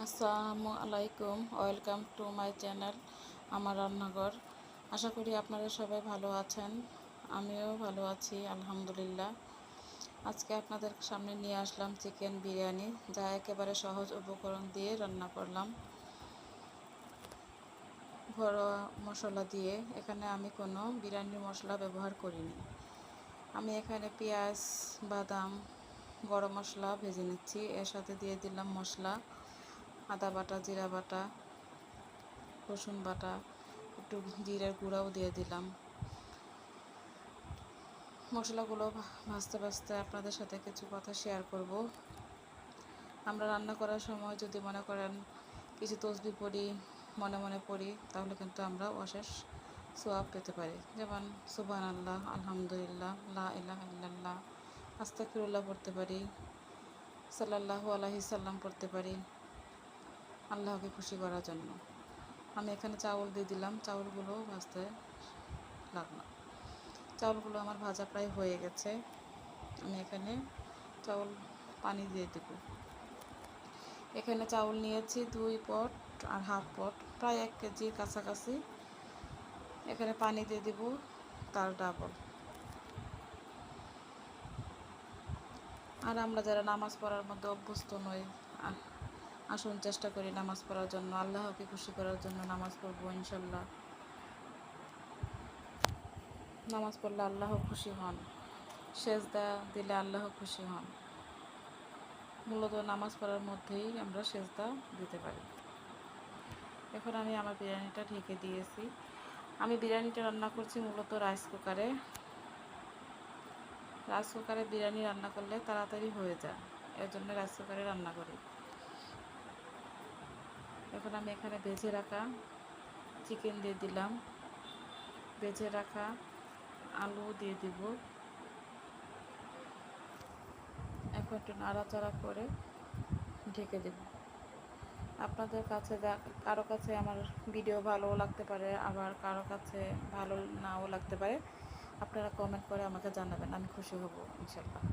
আসসালামু আলাইকুম, welcome to my channel আমার রান্নাঘর। আশা করি আপনারা সবাই ভালো আছেন, আমিও ভালো আছি আলহামদুলিল্লাহ। আজকে আপনাদের সামনে নিয়ে আসলাম চিকেন বিরিয়ানি, যা একেবারে সহজ উপকরণ দিয়ে রান্না করলাম ঘরোয়া মশলা দিয়ে। এখানে আমি কোনো বিরিয়ানির মশলা ব্যবহার করিনি। আমি এখানে পেঁয়াজ, বাদাম, গরম মশলা ভেজে নিচ্ছি। এর সাথে দিয়ে দিলাম মশলা, আদা বাটা, জিরা বাটা, রসুন বাটা, একটু জিরের গুঁড়াও দিয়ে দিলাম। মশলাগুলো ভাজতে ভাজতে আপনাদের সাথে কিছু কথা শেয়ার করব। আমরা রান্না করার সময় যদি মনে করেন কিছু তসবিহ পড়ি, মনে মনে পড়ি, তাহলে কিন্তু আমরা অশেষ সওয়াব পেতে পারি। যেমন সুবহানাল্লাহ, আলহামদুলিল্লাহ, লা ইলাহা ইল্লাল্লাহ, আস্তাগফিরুল্লাহ পড়তে পারি, সাল্লাল্লাহু আলাইহি সাল্লাম পড়তে পারি আল্লাহকে খুশি করার জন্য। আমি এখানে চাউল দিয়ে দিলাম, চাউলগুলো ভাজতে লাগলাম। চাউলগুলো আমার ভাজা প্রায় হয়ে গেছে। আমি এখানে চাউল পানি দিয়ে দেব। এখানে চাউল নিয়েছি 2 পট আর হাফ পট, প্রায় 1 কেজির কাছাকাছি। এখানে পানি দিয়ে দেব তার ডাবল। আর আমরা যারা নামাজ পড়ার মধ্যে অভ্যস্ত নই, আসুন চেষ্টা করি নামাজ পড়ার জন্য, আল্লাহকে খুশি করার জন্য নামাজ পড়বো ইনশাল্লাহ। নামাজ পড়লে আল্লাহ খুশি হন, সেজদা দিলে আল্লাহ খুশি হন। মূলত নামাজ পড়ার মধ্যেই আমরা সেজদা দিতে পারি। এখন আমি আমার বিরিয়ানিটা ঢেকে দিয়েছি। আমি বিরিয়ানিটা রান্না করছি মূলত রাইস কুকারে। রাইস কুকারে বিরিয়ানি রান্না করলে তাড়াতাড়ি হয়ে যায়, এর জন্য রাইস কুকারে রান্না করি। এখন আমি এখানে ভেজে রাখা চিকেন দিয়ে দিলাম, ভেজে রাখা আলু দিয়ে দিব। এখন একটু নাড়াচাড়া করে ঢেকে দেব। আপনাদের কাছে কারো কাছে আমার ভিডিও ভালো লাগতে পারে, আবার কারো কাছে ভালো নাও লাগতে পারে। আপনারা কমেন্ট করে আমাকে জানাবেন, আমি খুশি হব ইনশাল্লাহ।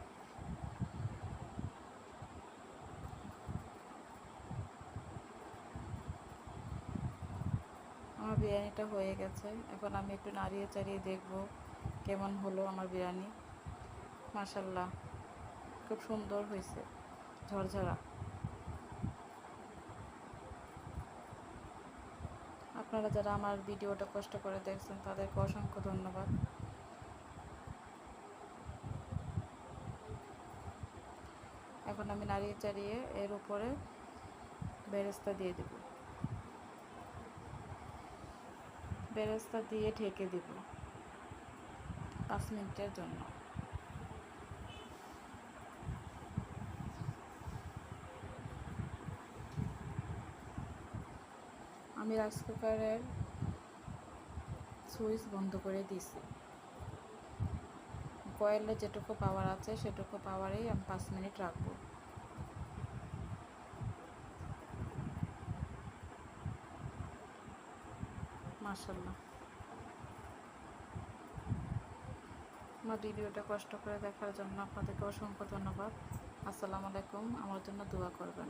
আমার বিরিয়ানিটা হয়ে গেছে। এখন আমি একটু নাড়িয়ে চাড়িয়ে দেখব কেমন হলো আমার বিরিয়ানি। মাশাল্লাহ, খুব সুন্দর হয়েছে, ঝরঝরা। আপনারা যারা আমার ভিডিওটা কষ্ট করে দেখছেন তাদেরকে অসংখ্য ধন্যবাদ। এখন আমি নাড়িয়ে চাড়িয়ে এর উপরে বেরেস্তা দিয়ে দেব। বেরেস্তা দিয়ে ঢেকে দেব 5 মিনিটের জন্য। আমি রাইস কুকারের সুইচ বন্ধ করে দিয়েছি। কয়েলে যেটুকু পাওয়ার আছে সেটুকু পাওয়ারেই আমি 5 মিনিট রাখবো। মাশাল্লাহ, আমার ভিডিওটা কষ্ট করে দেখার জন্য আপনাদেরকে অসংখ্য ধন্যবাদ। আসসালামু আলাইকুম, আমার জন্য দোয়া করবেন।